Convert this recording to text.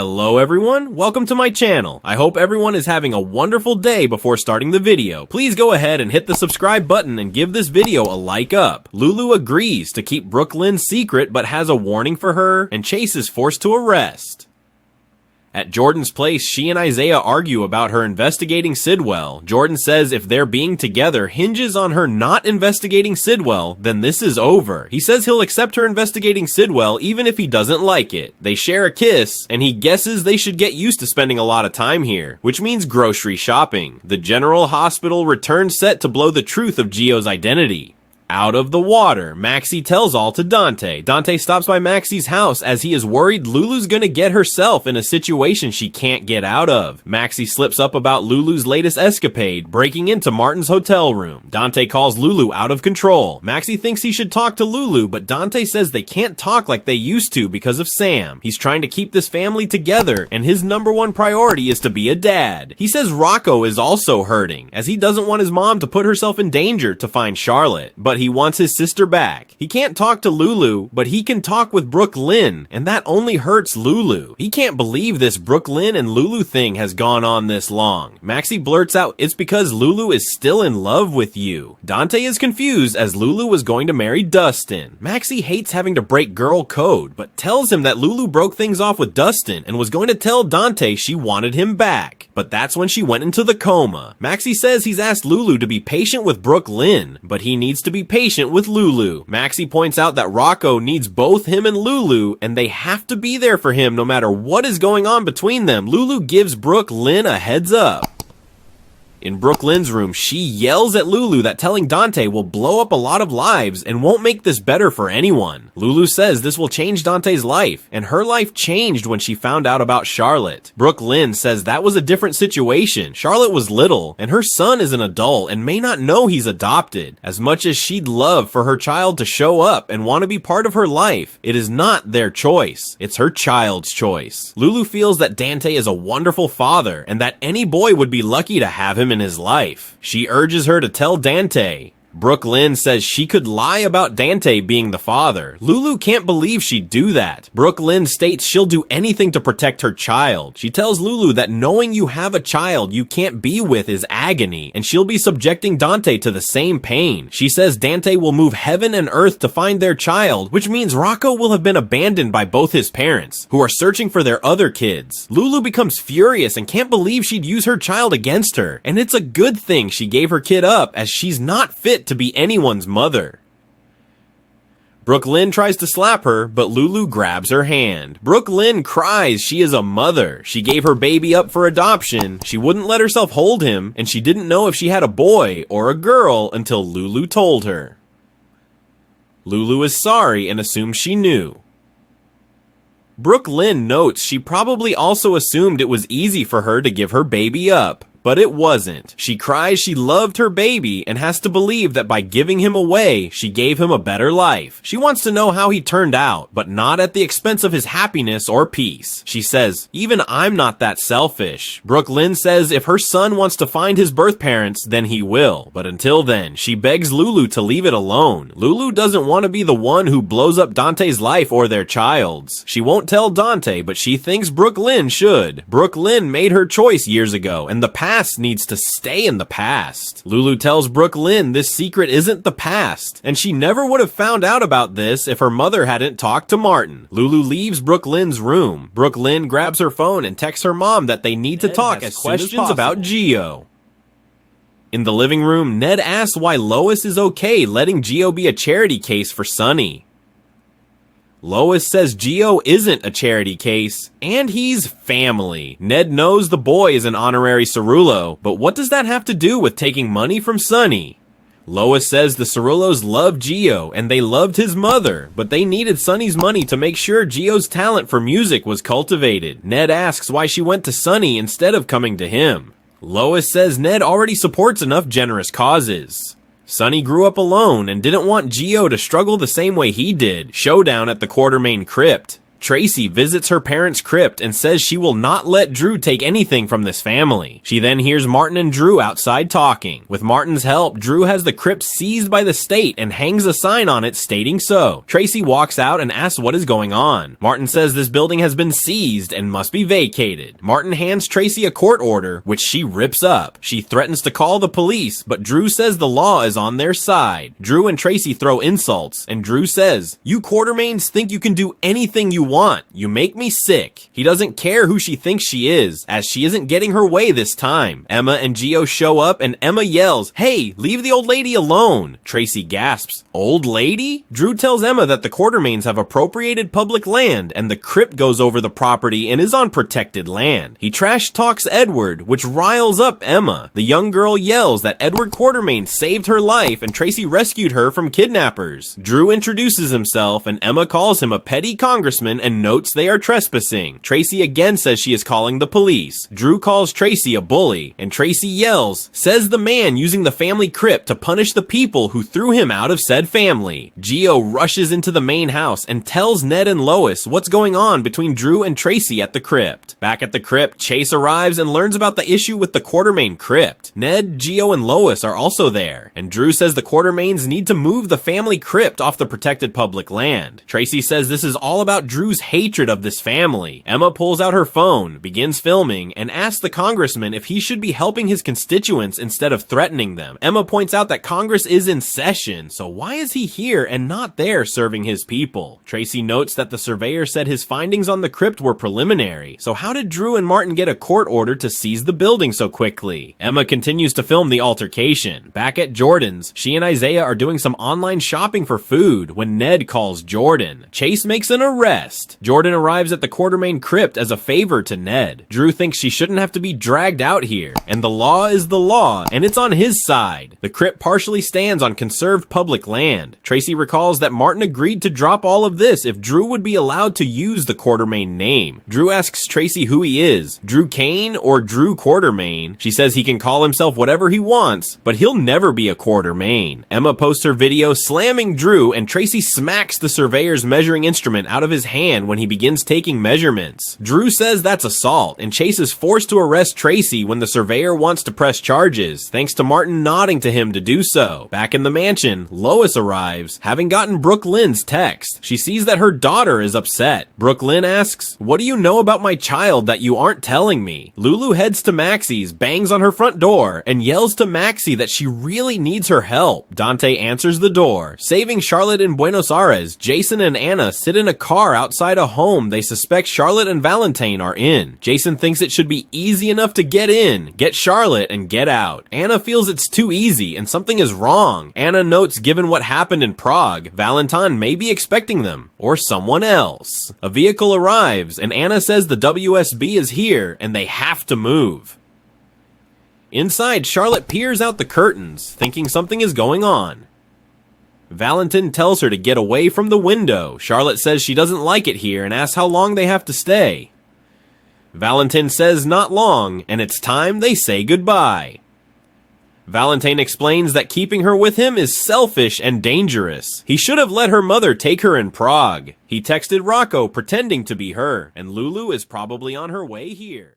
Hello everyone, welcome to my channel. I hope everyone is having a wonderful day before starting the video. Please go ahead and hit the subscribe button and give this video a like up. Lulu agrees to keep Brooklyn's secret but has a warning for her, and Chase is forced to arrest. At Jordan's place, she and Isaiah argue about her investigating Sidwell. Jordan says if their being together hinges on her not investigating Sidwell, then this is over. He says he'll accept her investigating Sidwell even if he doesn't like it. They share a kiss, and he guesses they should get used to spending a lot of time here, which means grocery shopping. The General Hospital returns set to blow the truth of Gio's identity. Out of the water, Maxie tells all to Dante. Dante stops by Maxie's house as he is worried Lulu's gonna get herself in a situation she can't get out of. Maxie slips up about Lulu's latest escapade, breaking into Martin's hotel room. Dante calls Lulu out of control. Maxie thinks he should talk to Lulu, but Dante says they can't talk like they used to because of Sam. He's trying to keep this family together, and his #1 priority is to be a dad. He says Rocco is also hurting, as he doesn't want his mom to put herself in danger to find Charlotte, but he wants his sister back. He can't talk to Lulu, but he can talk with Brooklyn, and that only hurts Lulu. He can't believe this Brooklyn and Lulu thing has gone on this long. Maxie blurts out, "It's because Lulu is still in love with you." Dante is confused as Lulu was going to marry Dustin. Maxie hates having to break girl code, but tells him that Lulu broke things off with Dustin and was going to tell Dante she wanted him back. But that's when she went into the coma. Maxie says he's asked Lulu to be patient with Brooklyn, but he needs to be patient with Lulu. Maxie points out that Rocco needs both him and Lulu, and they have to be there for him no matter what is going on between them. Lulu gives Brooklyn a heads up. In Brooklyn's room, she yells at Lulu that telling Dante will blow up a lot of lives and won't make this better for anyone. Lulu says this will change Dante's life, and her life changed when she found out about Charlotte. Brooklyn says that was a different situation. Charlotte was little, and her son is an adult and may not know he's adopted. As much as she'd love for her child to show up and want to be part of her life, it is not their choice. It's her child's choice. Lulu feels that Dante is a wonderful father, and that any boy would be lucky to have him in his life. She urges her to tell Dante. Brooklyn says she could lie about Dante being the father. Lulu can't believe she'd do that. Brooklyn states she'll do anything to protect her child. She tells Lulu that knowing you have a child you can't be with is agony, and she'll be subjecting Dante to the same pain. She says Dante will move heaven and earth to find their child, which means Rocco will have been abandoned by both his parents, who are searching for their other kids. Lulu becomes furious and can't believe she'd use her child against her, and it's a good thing she gave her kid up, as she's not fit to be anyone's mother. Brooklyn tries to slap her, but Lulu grabs her hand. Brooklyn cries she is a mother. She gave her baby up for adoption, she wouldn't let herself hold him, and she didn't know if she had a boy or a girl until Lulu told her. Lulu is sorry and assumes she knew. Brooklyn notes she probably also assumed it was easy for her to give her baby up. But it wasn't. She cries she loved her baby and has to believe that by giving him away, she gave him a better life. She wants to know how he turned out, but not at the expense of his happiness or peace. She says, "Even I'm not that selfish." Brooklyn says if her son wants to find his birth parents, then he will. But until then, she begs Lulu to leave it alone. Lulu doesn't want to be the one who blows up Dante's life or their child's. She won't tell Dante, but she thinks Brooklyn should. Brooklyn made her choice years ago, and the past needs to stay in the past. Lulu tells Brooklyn this secret isn't the past, and she never would have found out about this if her mother hadn't talked to Martin. Lulu leaves Brooklyn's room. Brooklyn grabs her phone and texts her mom that they need to talk as questions about Gio. In the living room, Ned asks why Lois is okay letting Gio be a charity case for Sunny. Lois says Gio isn't a charity case, and he's family. Ned knows the boy is an honorary Cerullo, but what does that have to do with taking money from Sunny? Lois says the Cerullos love Gio, and they loved his mother, but they needed Sunny's money to make sure Gio's talent for music was cultivated. Ned asks why she went to Sunny instead of coming to him. Lois says Ned already supports enough generous causes. Sunny grew up alone and didn't want Gio to struggle the same way he did. Showdown at the Quartermain Crypt. Tracy visits her parents' crypt and says she will not let Drew take anything from this family. She then hears Martin and Drew outside talking. With Martin's help, Drew has the crypt seized by the state and hangs a sign on it stating so. Tracy walks out and asks what is going on. Martin says this building has been seized and must be vacated. Martin hands Tracy a court order, which she rips up. She threatens to call the police, but Drew says the law is on their side. Drew and Tracy throw insults, and Drew says, "You Quartermains think you can do anything you want. You make me sick." He doesn't care who she thinks she is, as she isn't getting her way this time. Emma and Gio show up, and Emma yells, "Hey, leave the old lady alone." Tracy gasps, "Old lady?" Drew tells Emma that the Quartermains have appropriated public land, and the crypt goes over the property and is on protected land. He trash talks Edward, which riles up Emma. The young girl yells that Edward Quartermain saved her life and Tracy rescued her from kidnappers. Drew introduces himself, and Emma calls him a petty congressman and notes they are trespassing. Tracy again says she is calling the police. Drew calls Tracy a bully, and Tracy yells, "Says the man using the family crypt to punish the people who threw him out of said family." Gio rushes into the main house and tells Ned and Lois what's going on between Drew and Tracy at the crypt. Back at the crypt, Chase arrives and learns about the issue with the Quartermain crypt. Ned, Gio, and Lois are also there, and Drew says the Quartermains need to move the family crypt off the protected public land. Tracy says this is all about Drew's hatred of this family. Emma pulls out her phone, begins filming, and asks the congressman if he should be helping his constituents instead of threatening them. Emma points out that Congress is in session, so why is he here and not there serving his people? Tracy notes that the surveyor said his findings on the crypt were preliminary, so how did Drew and Martin get a court order to seize the building so quickly? Emma continues to film the altercation. Back at Jordan's, she and Isaiah are doing some online shopping for food when Ned calls Jordan. Chase makes an arrest. Jordan arrives at the Quartermain crypt as a favor to Ned. Drew thinks she shouldn't have to be dragged out here, and the law is the law, and it's on his side. The crypt partially stands on conserved public land. Tracy recalls that Martin agreed to drop all of this if Drew would be allowed to use the Quartermain name. Drew asks Tracy who he is, Drew Kane or Drew Quartermain. She says he can call himself whatever he wants, but he'll never be a Quartermain. Emma posts her video slamming Drew, and Tracy smacks the surveyor's measuring instrument out of his hand when he begins taking measurements. Drew says that's assault, and Chase is forced to arrest Tracy when the surveyor wants to press charges, thanks to Martin nodding to him to do so. Back in the mansion, Lois arrives, having gotten Brooke Lynn's text. She sees that her daughter is upset. Brooke Lynn asks, "What do you know about my child that you aren't telling me?" Lulu heads to Maxie's, bangs on her front door, and yells to Maxie that she really needs her help. Dante answers the door. Saving Charlotte in Buenos Aires, Jason and Anna sit in a car outside a home they suspect Charlotte and Valentine are in. Jason thinks it should be easy enough to get in, get Charlotte, and get out. Anna feels it's too easy and something is wrong. Anna notes given what happened in Prague, Valentine may be expecting them, or someone else. A vehicle arrives, and Anna says the WSB is here and they have to move. Inside, Charlotte peers out the curtains, thinking something is going on. Valentine tells her to get away from the window. Charlotte says she doesn't like it here and asks how long they have to stay. Valentine says not long, and it's time they say goodbye. Valentine explains that keeping her with him is selfish and dangerous. He should have let her mother take her in Prague. He texted Rocco pretending to be her, and Lulu is probably on her way here.